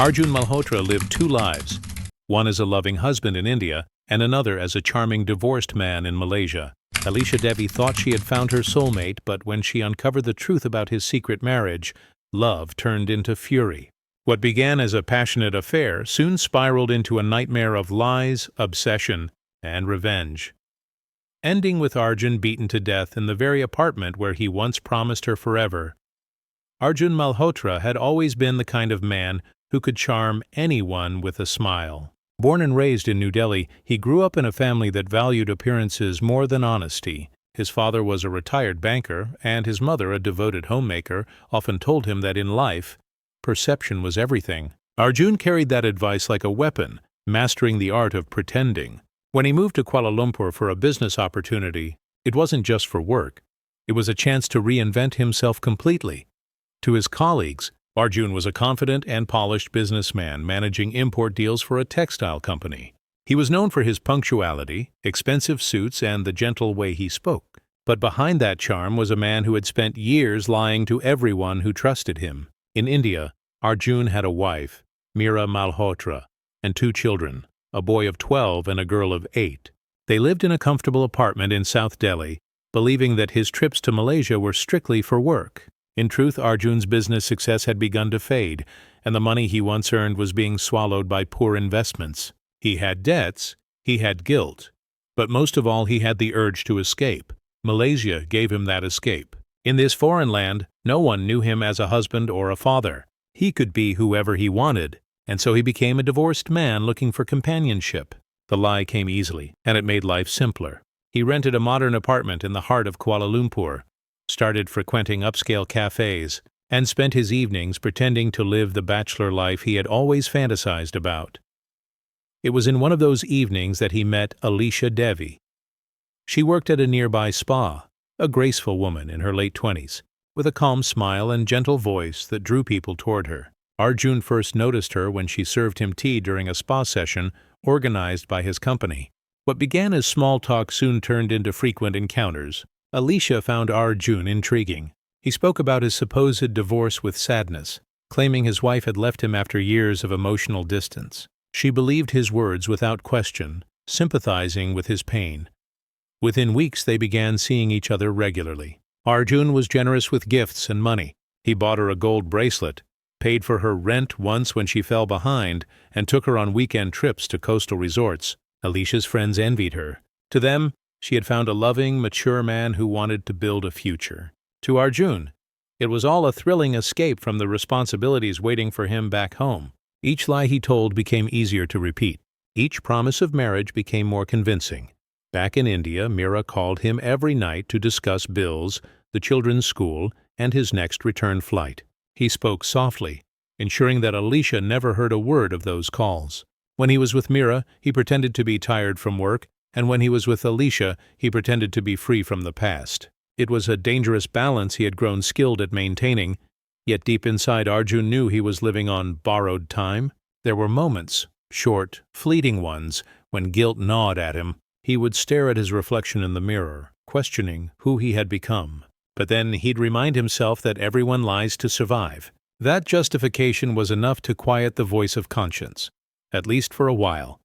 Arjun Malhotra lived two lives, one as a loving husband in India and another as a charming divorced man in Malaysia. Alisha Devi thought she had found her soulmate, but when she uncovered the truth about his secret marriage, love turned into fury. What began as a passionate affair soon spiraled into a nightmare of lies, obsession, and revenge, ending with Arjun beaten to death in the very apartment where he once promised her forever. Arjun Malhotra had always been the kind of man who could charm anyone with a smile. Born and raised in New Delhi, he grew up in a family that valued appearances more than honesty. His father was a retired banker, and his mother, a devoted homemaker, often told him that in life, perception was everything. Arjun carried that advice like a weapon, mastering the art of pretending. When he moved to Kuala Lumpur for a business opportunity, it wasn't just for work. It was a chance to reinvent himself completely. To his colleagues, Arjun was a confident and polished businessman managing import deals for a textile company. He was known for his punctuality, expensive suits, and the gentle way he spoke. But behind that charm was a man who had spent years lying to everyone who trusted him. In India, Arjun had a wife, Mira Malhotra, and two children, a boy of 12 and a girl of 8. They lived in a comfortable apartment in South Delhi, believing that his trips to Malaysia were strictly for work. In truth, Arjun's business success had begun to fade, and the money he once earned was being swallowed by poor investments. He had debts, he had guilt, but most of all he had the urge to escape. Malaysia gave him that escape. In this foreign land, no one knew him as a husband or a father. He could be whoever he wanted, and so he became a divorced man looking for companionship. The lie came easily, and it made life simpler. He rented a modern apartment in the heart of Kuala Lumpur, started frequenting upscale cafes, and spent his evenings pretending to live the bachelor life he had always fantasized about. It was in one of those evenings that he met Alisha Devi. She worked at a nearby spa, a graceful woman in her late 20s, with a calm smile and gentle voice that drew people toward her. Arjun first noticed her when she served him tea during a spa session organized by his company. What began as small talk soon turned into frequent encounters. Alisha found Arjun intriguing. He spoke about his supposed divorce with sadness, claiming his wife had left him after years of emotional distance. She believed his words without question, sympathizing with his pain. Within weeks they began seeing each other regularly. Arjun was generous with gifts and money. He bought her a gold bracelet, paid for her rent once when she fell behind, and took her on weekend trips to coastal resorts. Alisha's friends envied her. To them, she had found a loving, mature man who wanted to build a future. To Arjun, it was all a thrilling escape from the responsibilities waiting for him back home. Each lie he told became easier to repeat. Each promise of marriage became more convincing. Back in India, Mira called him every night to discuss bills, the children's school, and his next return flight. He spoke softly, ensuring that Alisha never heard a word of those calls. When he was with Mira, he pretended to be tired from work, and when he was with Alisha, he pretended to be free from the past. It was a dangerous balance he had grown skilled at maintaining, yet deep inside Arjun knew he was living on borrowed time. There were moments, short, fleeting ones, when guilt gnawed at him. He would stare at his reflection in the mirror, questioning who he had become. But then he'd remind himself that everyone lies to survive. That justification was enough to quiet the voice of conscience, at least for a while.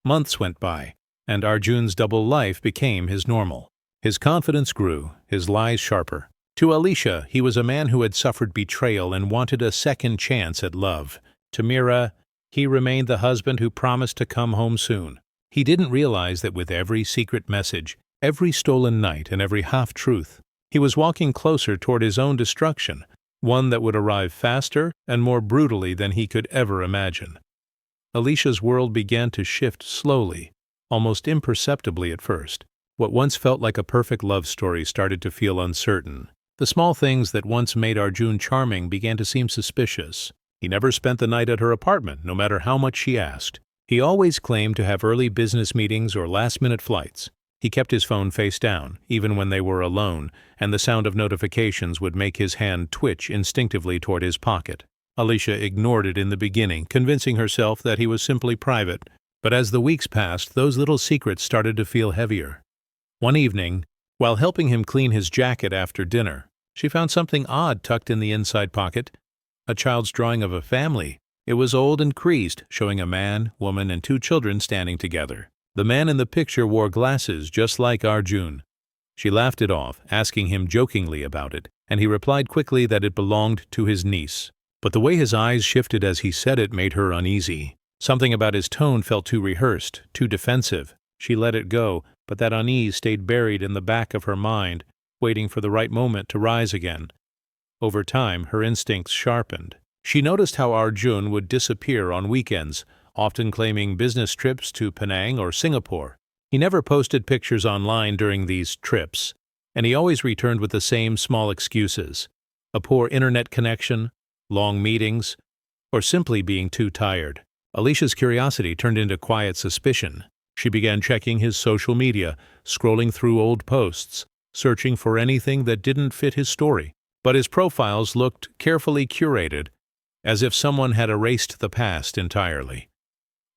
Months went by, and Arjun's double life became his normal. His confidence grew, his lies sharper. To Alisha, he was a man who had suffered betrayal and wanted a second chance at love. To Mira, he remained the husband who promised to come home soon. He didn't realize that with every secret message, every stolen night, and every half-truth, he was walking closer toward his own destruction, one that would arrive faster and more brutally than he could ever imagine. Alisha's world began to shift slowly, almost imperceptibly at first. What once felt like a perfect love story started to feel uncertain. The small things that once made Arjun charming began to seem suspicious. He never spent the night at her apartment, no matter how much she asked. He always claimed to have early business meetings or last-minute flights. He kept his phone face down, even when they were alone, and the sound of notifications would make his hand twitch instinctively toward his pocket. Alisha ignored it in the beginning, convincing herself that he was simply private. But as the weeks passed, those little secrets started to feel heavier. One evening, while helping him clean his jacket after dinner, she found something odd tucked in the inside pocket, a child's drawing of a family, It was old and creased, showing a man, woman, and 2 children standing together. The man in the picture wore glasses just like Arjun. She laughed it off, asking him jokingly about it, and he replied quickly that it belonged to his niece. But the way his eyes shifted as he said it made her uneasy. Something about his tone felt too rehearsed, too defensive. She let it go, but that unease stayed buried in the back of her mind, waiting for the right moment to rise again. Over time, her instincts sharpened. She noticed how Arjun would disappear on weekends, often claiming business trips to Penang or Singapore. He never posted pictures online during these trips, and he always returned with the same small excuses: a poor internet connection, long meetings, or simply being too tired. Alisha's curiosity turned into quiet suspicion. She began checking his social media, scrolling through old posts, searching for anything that didn't fit his story. But his profiles looked carefully curated, as if someone had erased the past entirely.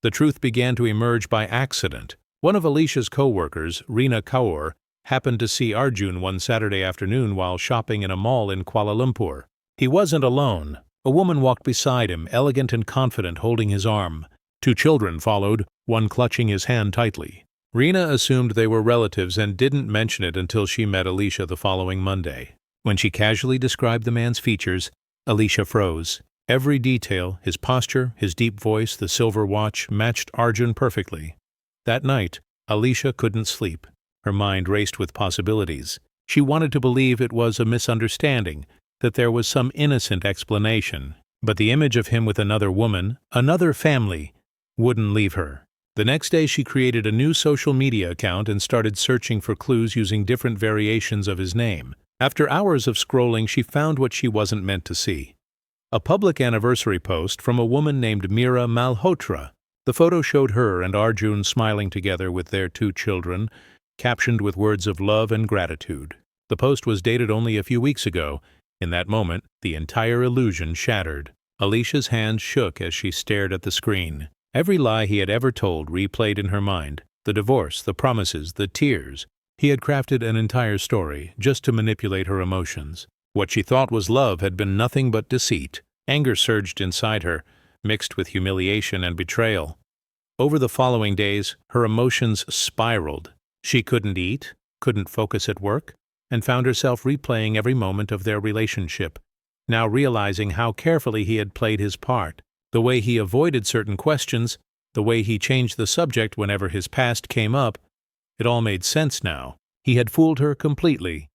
The truth began to emerge by accident. One of Alisha's co-workers, Reena Kaur, happened to see Arjun one Saturday afternoon while shopping in a mall in Kuala Lumpur. He wasn't alone. A woman walked beside him, elegant and confident, holding his arm. 2 children followed, one clutching his hand tightly. Reena assumed they were relatives and didn't mention it until she met Alisha the following Monday. When she casually described the man's features, Alisha froze. Every detail, his posture, his deep voice, the silver watch, matched Arjun perfectly. That night, Alisha couldn't sleep. Her mind raced with possibilities. She wanted to believe it was a misunderstanding, that there was some innocent explanation. But the image of him with another woman, another family, wouldn't leave her. The next day she created a new social media account and started searching for clues using different variations of his name. After hours of scrolling, she found what she wasn't meant to see: a public anniversary post from a woman named Arjun Malhotra. The photo showed her and Arjun smiling together with their 2 children, captioned with words of love and gratitude. The post was dated only a few weeks ago. In that moment, the entire illusion shattered. Alisha's hands shook as she stared at the screen. Every lie he had ever told replayed in her mind: the divorce, the promises, the tears. He had crafted an entire story just to manipulate her emotions. What she thought was love had been nothing but deceit. Anger surged inside her, mixed with humiliation and betrayal. Over the following days, her emotions spiraled. She couldn't eat, couldn't focus at work, and found herself replaying every moment of their relationship, now realizing how carefully he had played his part. The way he avoided certain questions, the way he changed the subject whenever his past came up, it all made sense now. He had fooled her completely.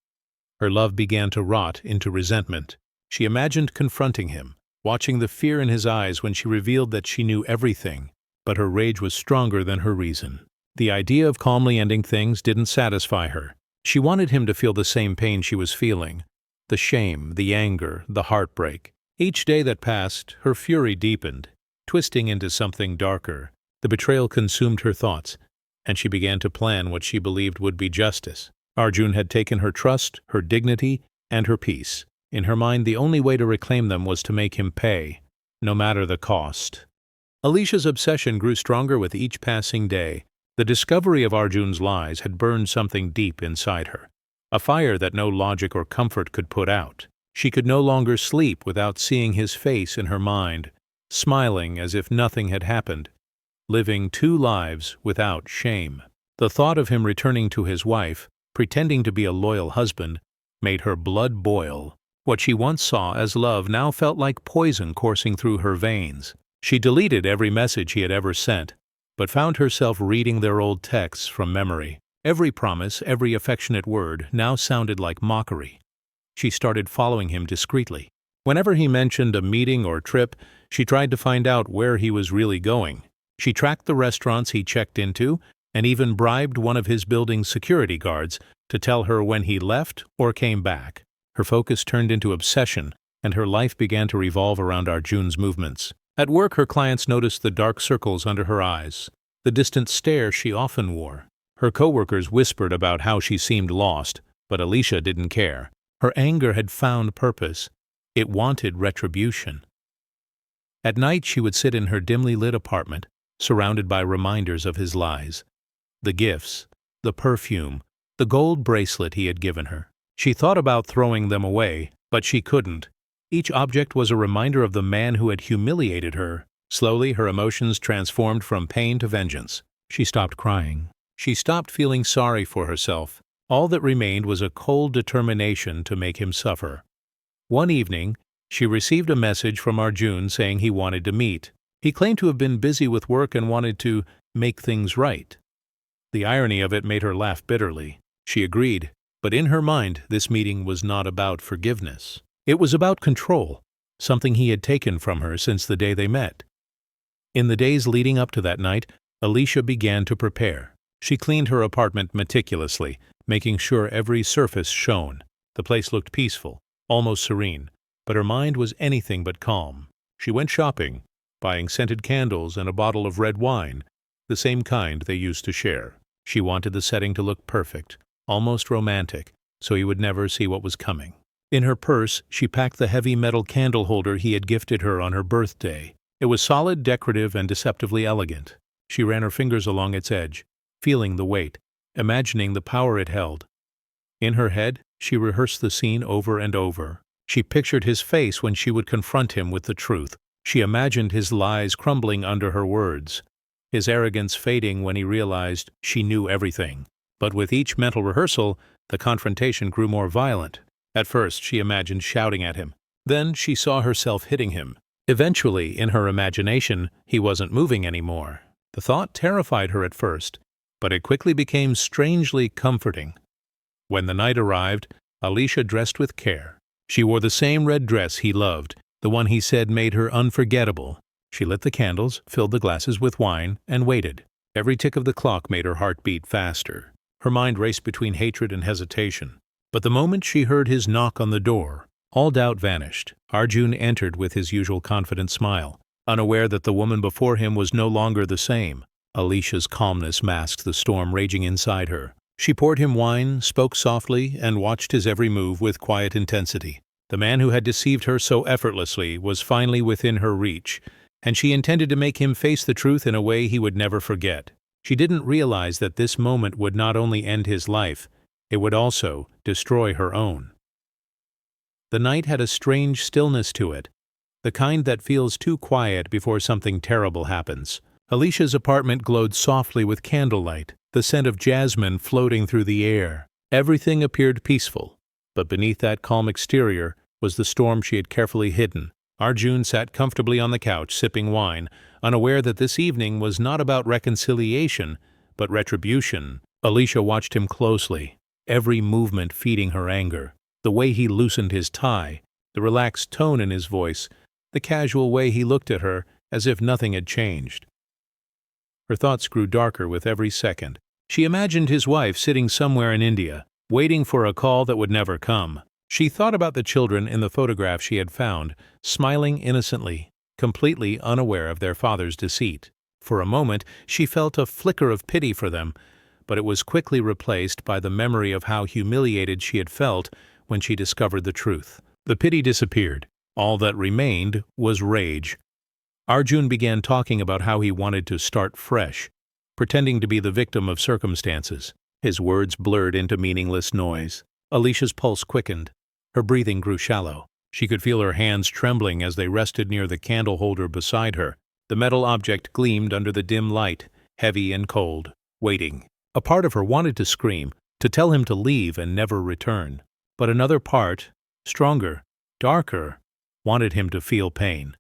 Her love began to rot into resentment. She imagined confronting him, watching the fear in his eyes when she revealed that she knew everything. But her rage was stronger than her reason. The idea of calmly ending things didn't satisfy her. She wanted him to feel the same pain she was feeling: the shame, the anger, the heartbreak. Each day that passed, her fury deepened, twisting into something darker. The betrayal consumed her thoughts, and she began to plan what she believed would be justice. Arjun had taken her trust, her dignity, and her peace. In her mind, the only way to reclaim them was to make him pay, no matter the cost. Alisha's obsession grew stronger with each passing day. The discovery of Arjun's lies had burned something deep inside her, a fire that no logic or comfort could put out. She could no longer sleep without seeing his face in her mind, smiling as if nothing had happened, living 2 lives without shame. The thought of him returning to his wife, pretending to be a loyal husband, made her blood boil. What she once saw as love now felt like poison coursing through her veins. She deleted every message he had ever sent, but found herself reading their old texts from memory. Every promise, every affectionate word now sounded like mockery. She started following him discreetly. Whenever he mentioned a meeting or trip, she tried to find out where he was really going. She tracked the restaurants he checked into, and even bribed one of his building's security guards to tell her when he left or came back. Her focus turned into obsession, and her life began to revolve around Arjun's movements. At work, her clients noticed the dark circles under her eyes, the distant stare she often wore. Her coworkers whispered about how she seemed lost, but Alisha didn't care. Her anger had found purpose. It wanted retribution. At night, she would sit in her dimly lit apartment, surrounded by reminders of his lies. The gifts, the perfume, the gold bracelet he had given her. She thought about throwing them away, but she couldn't. Each object was a reminder of the man who had humiliated her. Slowly, her emotions transformed from pain to vengeance. She stopped crying. She stopped feeling sorry for herself. All that remained was a cold determination to make him suffer. One evening, she received a message from Arjun saying he wanted to meet. He claimed to have been busy with work and wanted to make things right. The irony of it made her laugh bitterly. She agreed, but in her mind, this meeting was not about forgiveness. It was about control, something he had taken from her since the day they met. In the days leading up to that night, Alisha began to prepare. She cleaned her apartment meticulously, making sure every surface shone. The place looked peaceful, almost serene, but her mind was anything but calm. She went shopping, buying scented candles and a bottle of red wine, the same kind they used to share. She wanted the setting to look perfect, almost romantic, so he would never see what was coming. In her purse, she packed the heavy metal candle holder he had gifted her on her birthday. It was solid, decorative, and deceptively elegant. She ran her fingers along its edge, feeling the weight, imagining the power it held. In her head, she rehearsed the scene over and over. She pictured his face when she would confront him with the truth. She imagined his lies crumbling under her words, his arrogance fading when he realized she knew everything. But with each mental rehearsal, the confrontation grew more violent. At first, she imagined shouting at him. Then she saw herself hitting him. Eventually, in her imagination, he wasn't moving anymore. The thought terrified her at first, but it quickly became strangely comforting. When the night arrived, Alisha dressed with care. She wore the same red dress he loved, the one he said made her unforgettable. She lit the candles, filled the glasses with wine, and waited. Every tick of the clock made her heart beat faster. Her mind raced between hatred and hesitation. But the moment she heard his knock on the door, all doubt vanished. Arjun entered with his usual confident smile, unaware that the woman before him was no longer the same. Alisha's calmness masked the storm raging inside her. She poured him wine, spoke softly, and watched his every move with quiet intensity. The man who had deceived her so effortlessly was finally within her reach, and she intended to make him face the truth in a way he would never forget. She didn't realize that this moment would not only end his life, it would also destroy her own. The night had a strange stillness to it, the kind that feels too quiet before something terrible happens. Alisha's apartment glowed softly with candlelight, the scent of jasmine floating through the air. Everything appeared peaceful, but beneath that calm exterior was the storm she had carefully hidden. Arjun sat comfortably on the couch, sipping wine, unaware that this evening was not about reconciliation, but retribution. Alisha watched him closely, every movement feeding her anger. The way he loosened his tie, the relaxed tone in his voice, the casual way he looked at her, as if nothing had changed. Her thoughts grew darker with every second. She imagined his wife sitting somewhere in India, waiting for a call that would never come. She thought about the children in the photograph she had found, smiling innocently, completely unaware of their father's deceit. For a moment, she felt a flicker of pity for them, but it was quickly replaced by the memory of how humiliated she had felt when she discovered the truth. The pity disappeared. All that remained was rage. Arjun began talking about how he wanted to start fresh, pretending to be the victim of circumstances. His words blurred into meaningless noise. Alisha's pulse quickened. Her breathing grew shallow. She could feel her hands trembling as they rested near the candle holder beside her. The metal object gleamed under the dim light, heavy and cold, waiting. A part of her wanted to scream, to tell him to leave and never return. But another part, stronger, darker, wanted him to feel pain.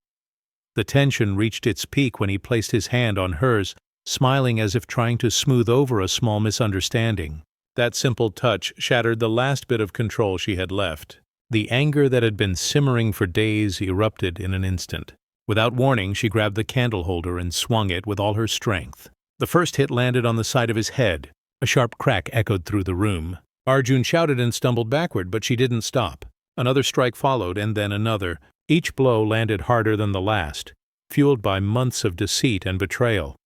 The tension reached its peak when he placed his hand on hers, smiling as if trying to smooth over a small misunderstanding. That simple touch shattered the last bit of control she had left. The anger that had been simmering for days erupted in an instant. Without warning, she grabbed the candle holder and swung it with all her strength. The first hit landed on the side of his head. A sharp crack echoed through the room. Arjun shouted and stumbled backward, but she didn't stop. Another strike followed, and then another. Each blow landed harder than the last, fueled by months of deceit and betrayal.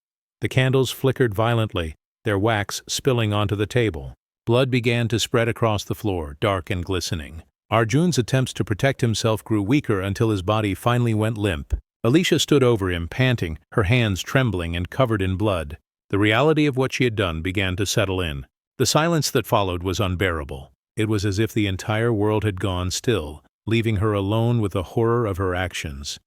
The candles flickered violently, their wax spilling onto the table. Blood began to spread across the floor, dark and glistening. Arjun's attempts to protect himself grew weaker until his body finally went limp. Alisha stood over him, panting, her hands trembling and covered in blood. The reality of what she had done began to settle in. The silence that followed was unbearable. It was as if the entire world had gone still, leaving her alone with the horror of her actions.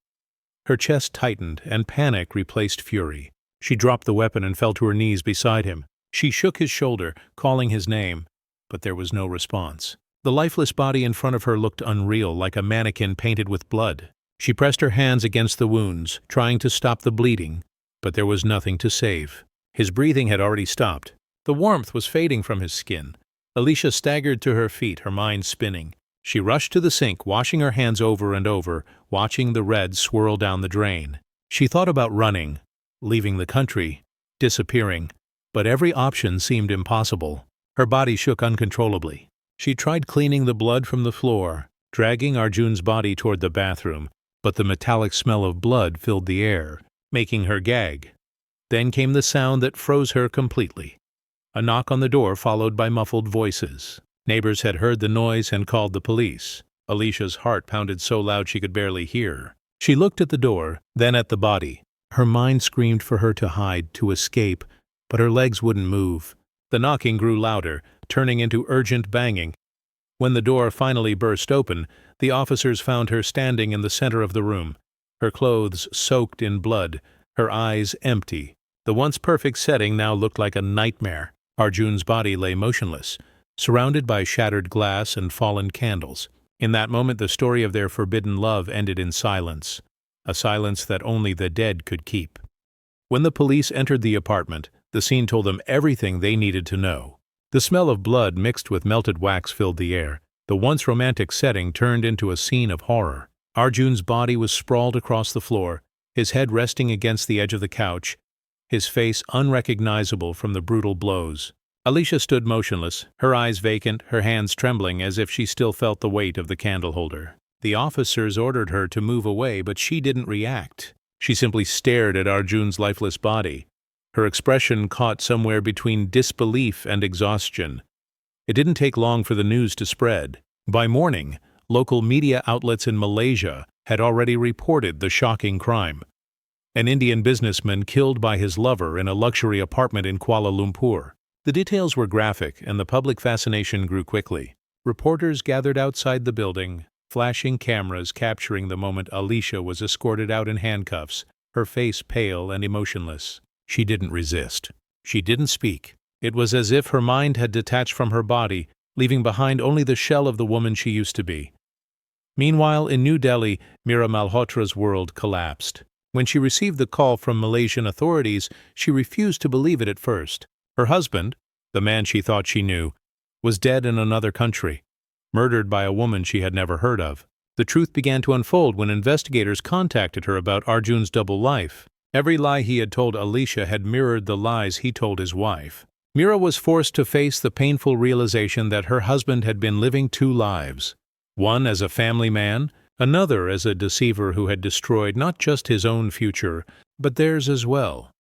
Her chest tightened, and panic replaced fury. She dropped the weapon and fell to her knees beside him. She shook his shoulder, calling his name, but there was no response. The lifeless body in front of her looked unreal, like a mannequin painted with blood. She pressed her hands against the wounds, trying to stop the bleeding, but there was nothing to save. His breathing had already stopped. The warmth was fading from his skin. Alisha staggered to her feet, her mind spinning. She rushed to the sink, washing her hands over and over, watching the red swirl down the drain. She thought about running, leaving the country, disappearing, but every option seemed impossible. Her body shook uncontrollably. She tried cleaning the blood from the floor, dragging Arjun's body toward the bathroom, but the metallic smell of blood filled the air, making her gag. Then came the sound that froze her completely. A knock on the door followed by muffled voices. Neighbors had heard the noise and called the police. Alicia's heart pounded so loud she could barely hear. She looked at the door, then at the body. Her mind screamed for her to hide, to escape, but her legs wouldn't move. The knocking grew louder, turning into urgent banging. When the door finally burst open, the officers found her standing in the center of the room, her clothes soaked in blood, her eyes empty. The once perfect setting now looked like a nightmare. Arjun's body lay motionless, surrounded by shattered glass and fallen candles. In that moment, the story of their forbidden love ended in silence, a silence that only the dead could keep. When the police entered the apartment, the scene told them everything they needed to know. The smell of blood mixed with melted wax filled the air. The once romantic setting turned into a scene of horror. Arjun's body was sprawled across the floor, his head resting against the edge of the couch, his face unrecognizable from the brutal blows. Alisha stood motionless, her eyes vacant, her hands trembling as if she still felt the weight of the candle holder. The officers ordered her to move away, but she didn't react. She simply stared at Arjun's lifeless body, her expression caught somewhere between disbelief and exhaustion. It didn't take long for the news to spread. By morning, local media outlets in Malaysia had already reported the shocking crime. An Indian businessman killed by his lover in a luxury apartment in Kuala Lumpur. The details were graphic, and the public fascination grew quickly. Reporters gathered outside the building, flashing cameras capturing the moment Alisha was escorted out in handcuffs, her face pale and emotionless. She didn't resist. She didn't speak. It was as if her mind had detached from her body, leaving behind only the shell of the woman she used to be. Meanwhile, in New Delhi, Arjun Malhotra's world collapsed. When she received the call from Malaysian authorities, she refused to believe it at first. Her husband, the man she thought she knew, was dead in another country, murdered by a woman she had never heard of. The truth began to unfold when investigators contacted her about Arjun's double life. Every lie he had told Alisha had mirrored the lies he told his wife. Mira was forced to face the painful realization that her husband had been living two lives, one as a family man, another as a deceiver who had destroyed not just his own future, but theirs as well.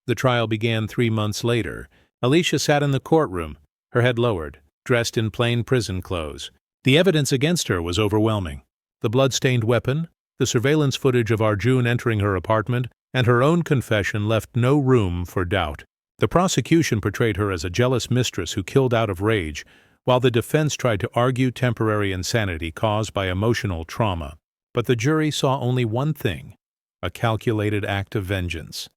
The trial began 3 months later. Alisha sat in the courtroom, her head lowered, dressed in plain prison clothes. The evidence against her was overwhelming. The blood-stained weapon, the surveillance footage of Arjun entering her apartment, and her own confession left no room for doubt. The prosecution portrayed her as a jealous mistress who killed out of rage, while the defense tried to argue temporary insanity caused by emotional trauma. But the jury saw only one thing: a calculated act of vengeance.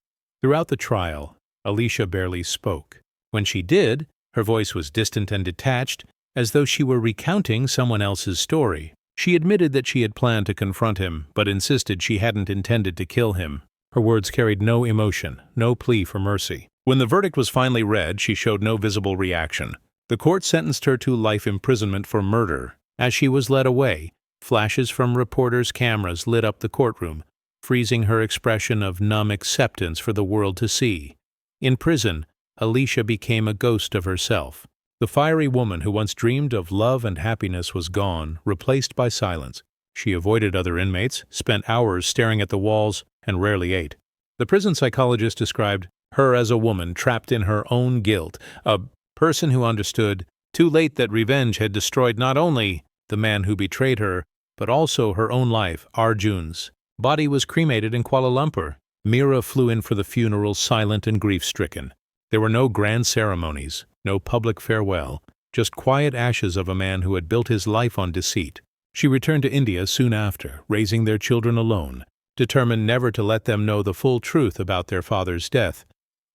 Throughout the trial, Alisha barely spoke. When she did, her voice was distant and detached, as though she were recounting someone else's story. She admitted that she had planned to confront him, but insisted she hadn't intended to kill him. Her words carried no emotion, no plea for mercy. When the verdict was finally read, she showed no visible reaction. The court sentenced her to life imprisonment for murder. As she was led away, flashes from reporters' cameras lit up the courtroom, freezing her expression of numb acceptance for the world to see. In prison, Alisha became a ghost of herself. The fiery woman who once dreamed of love and happiness was gone, replaced by silence. She avoided other inmates, spent hours staring at the walls, and rarely ate. The prison psychologist described her as a woman trapped in her own guilt, a person who understood too late that revenge had destroyed not only the man who betrayed her, but also her own life, Arjun's. Body was cremated in Kuala Lumpur. Mira flew in for the funeral, silent and grief-stricken. There were no grand ceremonies, no public farewell, just quiet ashes of a man who had built his life on deceit. She returned to India soon after, raising their children alone, determined never to let them know the full truth about their father's death.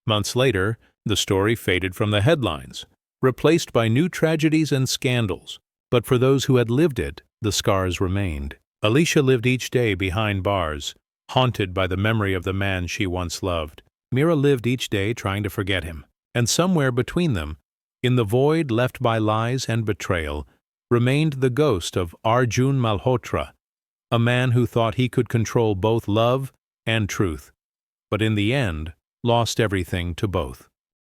Months later, the story faded from the headlines, replaced by new tragedies and scandals. But for those who had lived it, the scars remained. Alisha lived each day behind bars, haunted by the memory of the man she once loved. Mira lived each day trying to forget him. And somewhere between them, in the void left by lies and betrayal, remained the ghost of Arjun Malhotra, a man who thought he could control both love and truth, but in the end lost everything to both.